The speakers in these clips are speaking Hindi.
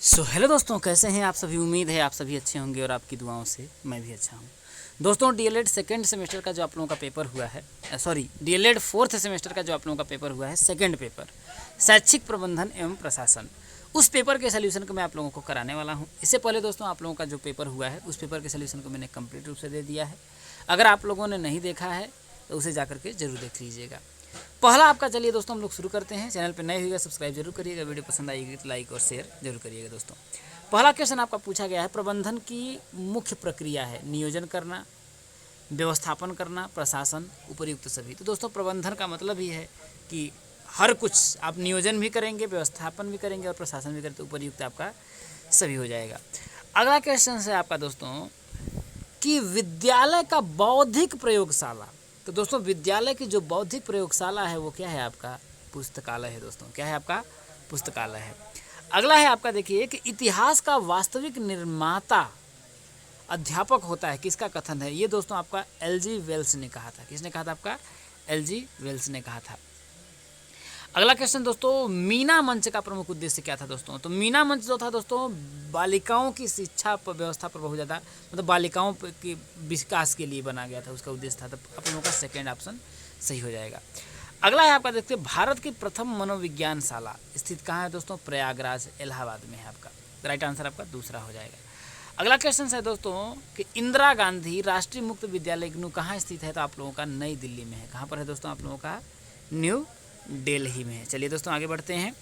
सो हेलो दोस्तों, कैसे हैं आप सभी। उम्मीद है आप सभी अच्छे होंगे और आपकी दुआओं से मैं भी अच्छा हूं। दोस्तों, डीएलएड सेकेंड सेमेस्टर का जो आप लोगों का पेपर हुआ है, डीएलएड फोर्थ सेमेस्टर का जो आप लोगों का पेपर हुआ है, सेकेंड पेपर शैक्षिक प्रबंधन एवं प्रशासन, उस पेपर के सोल्यूशन को मैं आप लोगों को कराने वाला हूं। इससे पहले दोस्तों, आप लोगों का जो पेपर हुआ है उस पेपर के सोल्यूशन को मैंने कंप्लीट रूप से दे दिया है। अगर आप लोगों ने नहीं देखा है तो उसे जा करके जरूर देख लीजिएगा। पहला आपका, चलिए दोस्तों हम लोग शुरू करते हैं। चैनल पर नए होइएगा सब्सक्राइब जरूर करिएगा, वीडियो पसंद आएगी तो लाइक और शेयर जरूर करिएगा। दोस्तों, पहला क्वेश्चन आपका पूछा गया है, प्रबंधन की मुख्य प्रक्रिया है नियोजन करना, व्यवस्थापन करना, प्रशासन, उपयुक्त सभी। तो दोस्तों, प्रबंधन का मतलब ही है कि हर कुछ आप नियोजन भी करेंगे, व्यवस्थापन भी करेंगे और प्रशासन भी करेंगे तो उपयुक्त आपका सभी हो जाएगा। अगला क्वेश्चन है आपका दोस्तों कि विद्यालय का बौद्धिक प्रयोगशाला। तो दोस्तों, विद्यालय की जो बौद्धिक प्रयोगशाला है वो क्या है? आपका पुस्तकालय है। दोस्तों, क्या है? आपका पुस्तकालय है। अगला है आपका, देखिए कि इतिहास का वास्तविक निर्माता अध्यापक होता है, किसका कथन है? ये दोस्तों आपका एलजी वेल्स ने कहा था। किसने कहा था? आपका एलजी वेल्स ने कहा था। अगला क्वेश्चन दोस्तों, मीना मंच का प्रमुख उद्देश्य क्या था? दोस्तों, तो मीना मंच जो था दोस्तों, बालिकाओं की शिक्षा व्यवस्था पर बहुत ज़्यादा, मतलब बालिकाओं के विकास के लिए बना गया था, उसका उद्देश्य था। तो आप लोगों का सेकेंड ऑप्शन सही हो जाएगा। अगला है आपका, देखते हैं, भारत की प्रथम मनोविज्ञानशाला स्थित कहाँ है? दोस्तों, प्रयागराज इलाहाबाद में है। आपका राइट आंसर आपका दूसरा हो जाएगा। अगला क्वेश्चन है दोस्तों कि इंदिरा गांधी राष्ट्रीय मुक्त विद्यालय इग्नू कहाँ स्थित है? तो आप लोगों का नई दिल्ली में है। कहाँ पर है दोस्तों? आप लोगों का न्यू दिल्ली में है। चलिए दोस्तों, आगे बढ़ते हैं।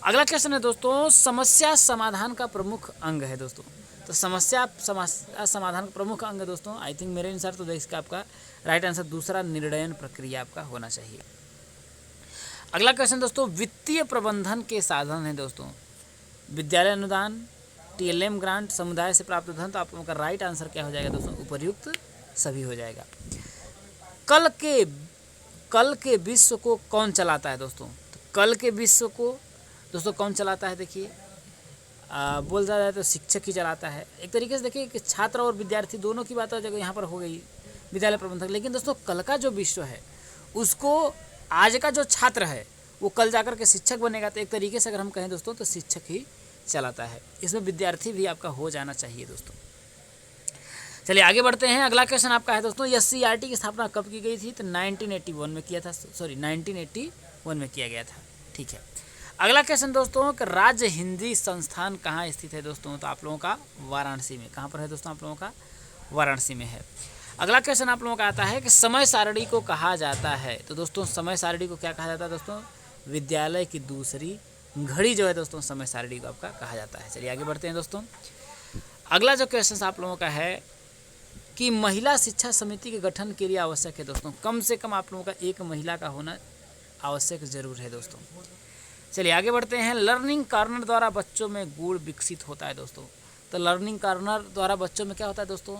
अगला क्वेश्चन है दोस्तों, समस्या समाधान का प्रमुख अंग है। दोस्तों, तो समस्या समाधान का प्रमुख अंग है दोस्तों, आई थिंक मेरे अनुसार तो इसका आपका राइट आंसर दूसरा निर्णयन प्रक्रिया आपका होना चाहिए। अगला क्वेश्चन दोस्तों, वित्तीय प्रबंधन के साधन है दोस्तों, विद्यालय अनुदान, टीएलएम ग्रांट, समुदाय से प्राप्त धन। तो आप लोगों का राइट आंसर क्या हो जाएगा दोस्तों? उपर्युक्त सभी हो जाएगा। कल के विश्व को कौन चलाता है? दोस्तों, तो कल के विश्व को दोस्तों कौन चलाता है? देखिए, बोल जाए तो शिक्षक ही चलाता है। एक तरीके से देखिए कि छात्र और विद्यार्थी दोनों की बात यहाँ पर हो गई, विद्यालय प्रबंधक। लेकिन दोस्तों, कल का जो विश्व है उसको आज का जो छात्र है वो कल जाकर के शिक्षक बनेगा। तो एक तरीके से अगर हम कहें दोस्तों तो शिक्षक ही चलाता है। इसमें विद्यार्थी भी आपका हो जाना चाहिए दोस्तों। चलिए आगे बढ़ते हैं। अगला क्वेश्चन आपका है दोस्तों, एससीईआरटी की स्थापना कब की गई थी? तो 1981 में किया था। 1981 में किया गया था। ठीक है। अगला क्वेश्चन दोस्तों कि राज्य हिंदी संस्थान कहाँ स्थित है? दोस्तों, तो आप लोगों का वाराणसी में। कहाँ पर है दोस्तों? आप लोगों का वाराणसी में है। अगला क्वेश्चन आप लोगों का आता है कि समय सारणी को कहा जाता है? तो दोस्तों, समय सारणी को क्या कहा जाता है? दोस्तों, विद्यालय की दूसरी घड़ी जो है दोस्तों, समय सारणी को आपका कहा जाता है। चलिए आगे बढ़ते हैं दोस्तों। अगला जो क्वेश्चन आप लोगों का है कि महिला शिक्षा समिति के गठन के लिए आवश्यक है। दोस्तों, कम से कम आप लोगों का एक महिला का होना आवश्यक जरूर है दोस्तों। चलिए आगे बढ़ते हैं। लर्निंग कॉर्नर द्वारा बच्चों में गुण विकसित होता है। दोस्तों, तो लर्निंग कॉर्नर द्वारा बच्चों में क्या होता है? दोस्तों,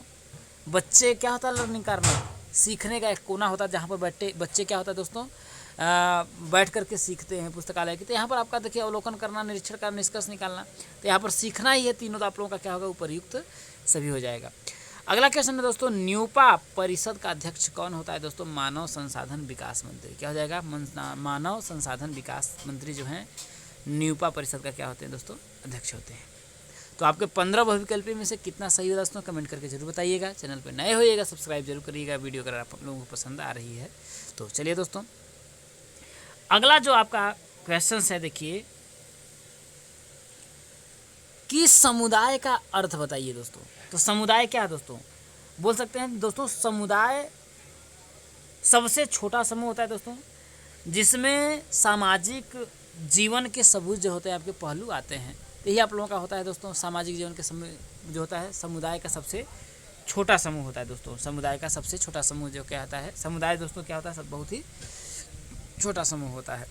बच्चे क्या होता है? लर्निंग कॉर्नर सीखने का एक कोना होता है जहाँ पर बच्चे क्या होता है दोस्तों, बैठ करके सीखते हैं पुस्तकालय की। तो यहाँ पर आपका देखिए अवलोकन करना, निरीक्षण करना, निष्कर्ष निकालना, तो यहाँ पर सीखना ही है तीनों। तो आप लोगों का क्या होगा? उपयुक्त सभी हो जाएगा। अगला क्वेश्चन है दोस्तों, न्यूपा परिषद का अध्यक्ष कौन होता है? दोस्तों, मानव संसाधन विकास मंत्री। क्या हो जाएगा? मानव संसाधन विकास मंत्री जो हैं न्यूपा परिषद का क्या होते हैं दोस्तों? अध्यक्ष होते हैं। तो आपके 15 बहुविकल्पी में से कितना सही होगा दोस्तों? कमेंट करके जरूर बताइएगा। चैनल पर नए होइएगा सब्सक्राइब जरूर करिएगा। वीडियो अगर आप लोगों को पसंद आ रही है तो। चलिए दोस्तों, अगला जो आपका क्वेश्चन है, देखिए कि समुदाय का अर्थ बताइए दोस्तों। तो समुदाय क्या है दोस्तों? बोल सकते हैं दोस्तों, समुदाय सबसे छोटा समूह होता है दोस्तों, जिसमें सामाजिक जीवन के सबूत जो होते हैं आपके पहलू आते हैं। यही आप लोगों का होता है दोस्तों, सामाजिक जीवन के समूह जो होता है, समुदाय का सबसे छोटा समूह होता है दोस्तों। समुदाय का सबसे छोटा समूह जो क्या होता है? समुदाय दोस्तों क्या होता है? सब बहुत ही छोटा समूह होता है।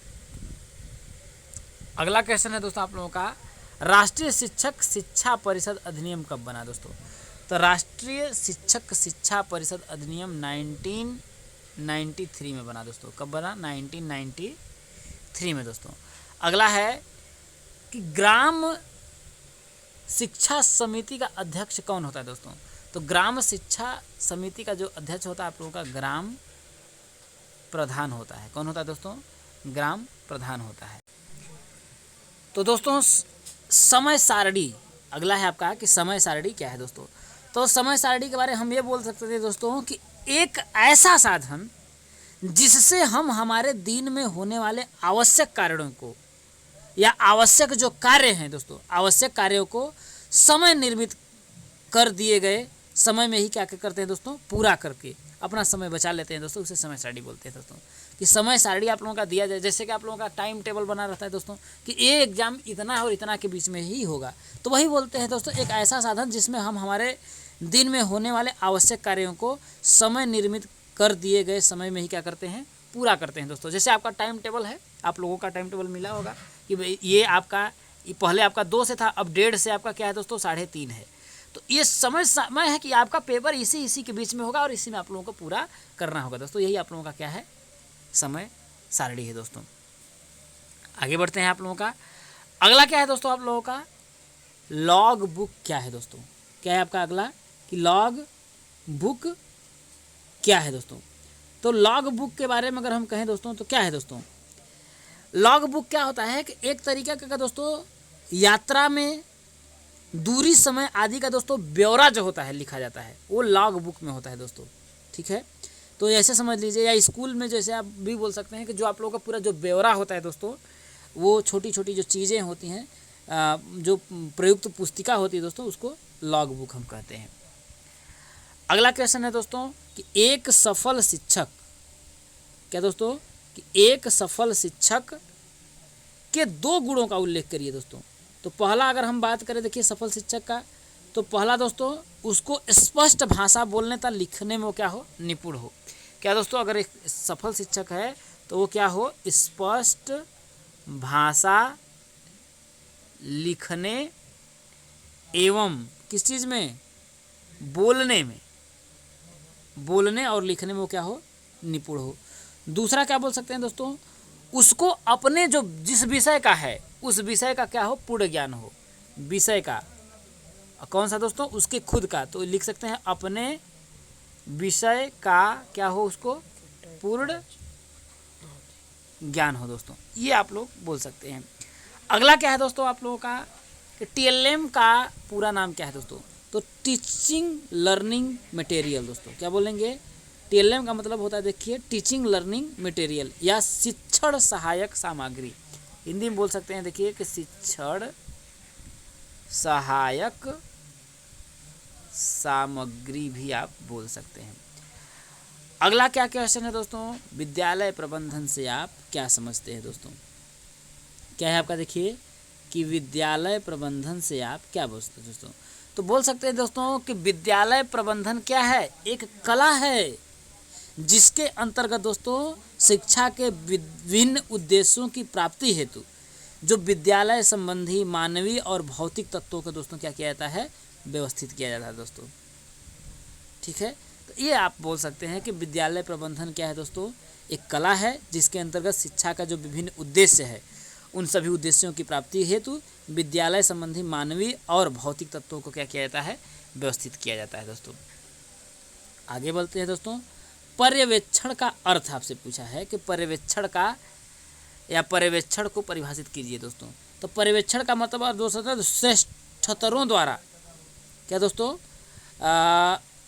अगला क्वेश्चन है दोस्तों आप लोगों का, राष्ट्रीय शिक्षक शिक्षा परिषद अधिनियम कब बना? दोस्तों, तो राष्ट्रीय शिक्षक शिक्षा परिषद अधिनियम 1993 में बना दोस्तों। कब बना? 1993 में दोस्तों। अगला है कि ग्राम शिक्षा समिति का अध्यक्ष कौन होता है? दोस्तों, तो ग्राम शिक्षा समिति का जो अध्यक्ष होता है आप लोगों का ग्राम प्रधान होता है। कौन होता है दोस्तों? ग्राम प्रधान होता है। तो दोस्तों, समय सारणी, अगला है आपका कि समय सारणी क्या है दोस्तों। तो समय सारणी के बारे में हम ये बोल सकते थे दोस्तों कि एक ऐसा साधन जिससे हम हमारे दिन में होने वाले आवश्यक कार्यों को या आवश्यक जो कार्य हैं दोस्तों, आवश्यक कार्यों को समय निर्मित कर दिए गए समय में ही क्या करते हैं दोस्तों, पूरा करके अपना समय बचा लेते हैं दोस्तों, उसे समय सारणी बोलते हैं दोस्तों। कि समय सारणी आप लोगों का दिया जाए, जैसे कि आप लोगों का टाइम टेबल बना रहता है दोस्तों कि ये एग्जाम इतना और इतना के बीच में ही होगा, तो वही बोलते हैं दोस्तों एक ऐसा साधन जिसमें हम हमारे दिन में होने वाले आवश्यक कार्यों को समय निर्मित कर दिए गए समय में ही क्या करते हैं, पूरा करते हैं दोस्तों। जैसे आपका टाइम टेबल है, आप लोगों का टाइम टेबल मिला होगा कि भाई ये आपका पहले आपका 2 से था, अब 1:30 से आपका क्या है दोस्तों 3:30 है। तो ये समय है कि आपका पेपर इसी के बीच में होगा और इसी में आप लोगों को पूरा करना होगा दोस्तों। यही आप लोगों का क्या है, समय सारणी है दोस्तों। आगे बढ़ते हैं आप लोगों का अगला क्या है दोस्तों, आप लोगों का लॉग बुक क्या है दोस्तों। क्या है आपका अगला कि लॉग बुक क्या है दोस्तों। तो लॉग बुक के बारे में अगर हम कहें दोस्तों तो क्या है दोस्तों, लॉग बुक क्या होता है कि एक तरीका का दोस्तों यात्रा में दूरी समय आदि का दोस्तों ब्यौरा जो होता है लिखा जाता है, वो लॉग बुक में होता है दोस्तों। ठीक है, तो ऐसे समझ लीजिए, या स्कूल में जैसे आप भी बोल सकते हैं कि जो आप लोगों का पूरा जो ब्यौरा होता है दोस्तों, वो छोटी छोटी जो चीज़ें होती हैं, जो प्रयुक्त पुस्तिका होती है दोस्तों, उसको लॉग बुक हम कहते हैं। अगला क्वेश्चन है दोस्तों कि एक सफल शिक्षक, क्या दोस्तों कि एक सफल शिक्षक के 2 गुणों का उल्लेख करिए दोस्तों। तो पहला अगर हम बात करें देखिए सफल शिक्षक का, तो पहला दोस्तों उसको स्पष्ट भाषा बोलने तथा लिखने में वो क्या हो, निपुण हो। क्या दोस्तों, अगर एक सफल शिक्षक है तो वो क्या हो, स्पष्ट भाषा लिखने एवं किस चीज़ में, बोलने में, बोलने और लिखने में वो क्या हो, निपुण हो। दूसरा क्या बोल सकते हैं दोस्तों, उसको अपने जो जिस विषय का है उस विषय का क्या हो, पूर्ण ज्ञान हो। विषय का कौन सा दोस्तों, उसके खुद का, तो लिख सकते हैं अपने विषय का क्या हो, उसको पूर्ण ज्ञान हो दोस्तों, ये आप लोग बोल सकते हैं। अगला क्या है दोस्तों आप लोगों का कि टीएलएम का पूरा नाम क्या है दोस्तों। तो टीचिंग लर्निंग मटेरियल दोस्तों, क्या बोलेंगे, टीएलएम का मतलब होता है देखिए टीचिंग लर्निंग मटेरियल या शिक्षण सहायक सामग्री। हिंदी में बोल सकते हैं देखिए कि शिक्षण सहायक सामग्री भी आप बोल सकते हैं। अगला क्या क्वेश्चन है दोस्तों, विद्यालय प्रबंधन से आप क्या समझते हैं दोस्तों। क्या है आपका देखिए कि विद्यालय प्रबंधन से आप क्या बोलते हैं दोस्तों। तो बोल सकते हैं दोस्तों कि विद्यालय प्रबंधन क्या है, एक कला है जिसके अंतर्गत दोस्तों शिक्षा के विभिन्न उद्देश्यों की प्राप्ति हेतु जो विद्यालय संबंधी मानवीय और भौतिक तत्वों को दोस्तों क्या किया जाता है, व्यवस्थित किया जाता है दोस्तों। ठीक है, तो ये आप बोल सकते हैं कि विद्यालय प्रबंधन क्या है दोस्तों, एक कला है जिसके अंतर्गत शिक्षा का जो विभिन्न उद्देश्य है उन सभी उद्देश्यों की प्राप्ति हेतु विद्यालय संबंधी मानवीय और भौतिक तत्वों को क्या किया जाता है, व्यवस्थित किया जाता है दोस्तों। आगे बढ़ते हैं दोस्तों, पर्यवेक्षण का अर्थ आपसे पूछा है कि पर्यवेक्षण का या पर्यवेक्षण को परिभाषित कीजिए दोस्तों। तो पर्यवेक्षण का मतलब दोस्तों श्रेष्ठतरों द्वारा क्या दोस्तों,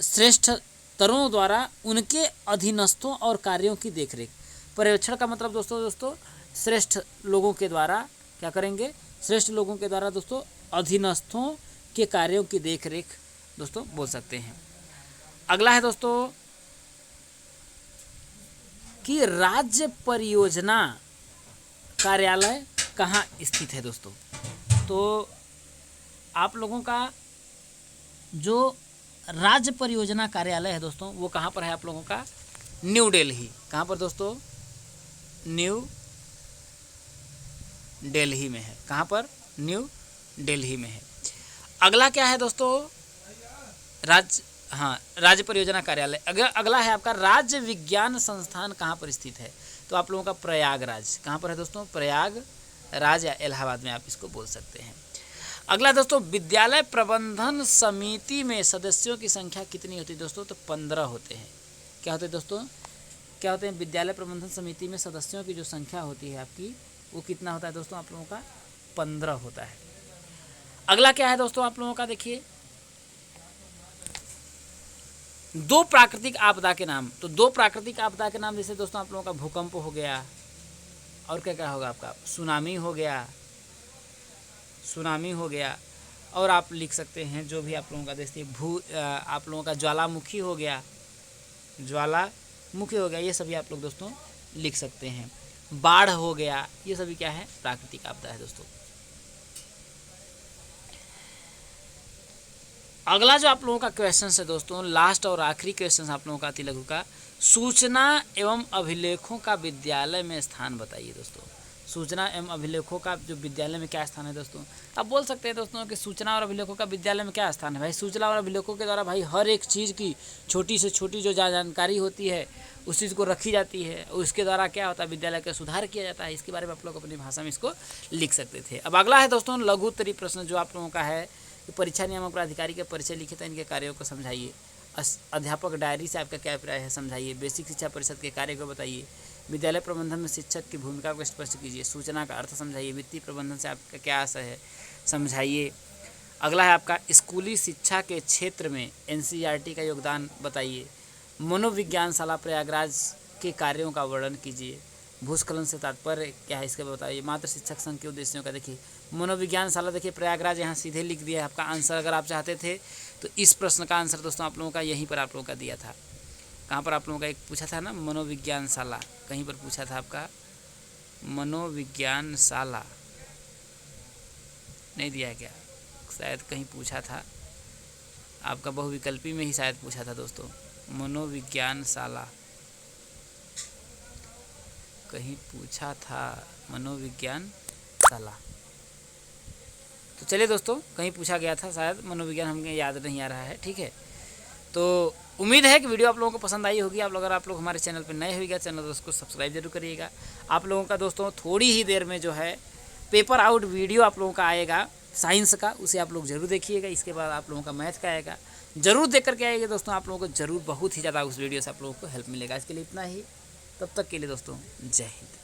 श्रेष्ठतरों द्वारा उनके अधीनस्थों और कार्यों की देखरेख। पर्यवेक्षण का मतलब दोस्तों श्रेष्ठ लोगों के द्वारा क्या करेंगे, श्रेष्ठ लोगों के द्वारा दोस्तों अधीनस्थों के कार्यों की देखरेख दोस्तों बोल सकते हैं। अगला है दोस्तों कि राज्य परियोजना कार्यालय कहाँ स्थित है दोस्तों। तो आप लोगों का जो राज्य परियोजना कार्यालय है दोस्तों वो कहाँ पर है, आप लोगों का न्यू दिल्ली। कहाँ पर दोस्तों, न्यू दिल्ली में है। कहाँ पर, न्यू दिल्ली में है। अगला क्या है दोस्तों, राज्य परियोजना कार्यालय। अगला है आपका राज्य विज्ञान संस्थान कहाँ पर स्थित है। तो आप लोगों का प्रयागराज। कहाँ पर है दोस्तों, प्रयागराज या इलाहाबाद में आप इसको बोल सकते हैं। अगला दोस्तों, विद्यालय प्रबंधन समिति में सदस्यों की संख्या कितनी होती है दोस्तों। तो 15 होते हैं। क्या होते हैं दोस्तों, क्या होते हैं, विद्यालय प्रबंधन समिति में सदस्यों की जो संख्या होती है आपकी वो कितना होता है दोस्तों, आप लोगों का 15 होता है। अगला क्या है दोस्तों आप लोगों का, देखिए दो प्राकृतिक आपदा के नाम। तो दो प्राकृतिक आपदा के नाम जैसे दोस्तों आप लोगों का भूकंप हो गया, और क्या क्या होगा आपका, सुनामी हो गया, सुनामी हो गया, और आप लिख सकते हैं जो भी आप लोगों का देखिए आप लोगों का ज्वालामुखी हो गया, ज्वालामुखी हो गया, ये सभी आप लोग दोस्तों लिख सकते हैं। बाढ़ हो गया, ये सभी क्या है, प्राकृतिक आपदा है दोस्तों। अगला जो आप लोगों का क्वेश्चन है दोस्तों, लास्ट और आखिरी क्वेश्चन आप लोगों का अति लघु का, सूचना एवं अभिलेखों का विद्यालय में स्थान बताइए दोस्तों। सूचना एवं अभिलेखों का जो विद्यालय में क्या स्थान है दोस्तों। आप बोल सकते हैं दोस्तों कि सूचना और अभिलेखों का विद्यालय में क्या स्थान है। भाई सूचना और अभिलेखों के द्वारा भाई हर एक चीज़ की छोटी से छोटी जो जानकारी होती है उस चीज़ को रखी जाती है, उसके द्वारा क्या होता है, विद्यालय का सुधार किया जाता है। इसके बारे में आप लोग अपनी भाषा में इसको लिख सकते थे। अब अगला है दोस्तों लघु उत्तरीय प्रश्न जो आप लोगों का है, परीक्षा नियामक प्राधिकारी के परिचय लिखित इनके कार्यों को समझाइए। अध्यापक डायरी से आपका क्या अभिप्राय है, समझाइए। बेसिक शिक्षा परिषद के कार्य को बताइए। विद्यालय प्रबंधन में शिक्षक की भूमिका को स्पष्ट कीजिए। सूचना का अर्थ समझाइए। वित्तीय प्रबंधन से आपका क्या आशय है, समझाइए। अगला है आपका स्कूली शिक्षा के क्षेत्र में NCERT का योगदान बताइए। मनोविज्ञानशाला प्रयागराज के कार्यों का वर्णन कीजिए। भूस्खलन से तात्पर्य क्या है, इसके बताइए। मात्र शिक्षक संघ के उद्देश्यों का देखिए। मनोविज्ञानशाला देखिए प्रयागराज यहाँ सीधे लिख दिया है आपका आंसर। अगर आप चाहते थे तो इस प्रश्न का आंसर दोस्तों आप लोगों का यहीं पर आप लोगों का दिया था। कहाँ पर आप लोगों का एक पूछा था ना, मनोविज्ञानशाला, कहीं पर पूछा था आपका मनोविज्ञानशाला, नहीं दिया है क्या, शायद कहीं पूछा था आपका बहुविकल्पी में ही शायद पूछा था दोस्तों। मनोविज्ञानशाला कहीं पूछा था, मनोविज्ञानशाला। तो चलिए दोस्तों कहीं पूछा गया था शायद, मनोविज्ञान हमें याद नहीं आ रहा है। ठीक है, तो उम्मीद है कि वीडियो आप लोगों को पसंद आई होगी। अगर आप लोग हमारे चैनल पर नए होइएगा, चैनल दोस्तों को सब्सक्राइब जरूर करिएगा। आप लोगों का दोस्तों थोड़ी ही देर में जो है पेपर आउट वीडियो आप लोगों का आएगा साइंस का, उसे आप लोग जरूर देखिएगा। इसके बाद आप लोगों का मैथ का आएगा, जरूर देख करके आएगा दोस्तों। आप लोगों को जरूर बहुत ही ज़्यादा उस वीडियो से आप लोगों को हेल्प मिलेगा। इसके लिए इतना ही, तब तक के लिए दोस्तों जय हिंद।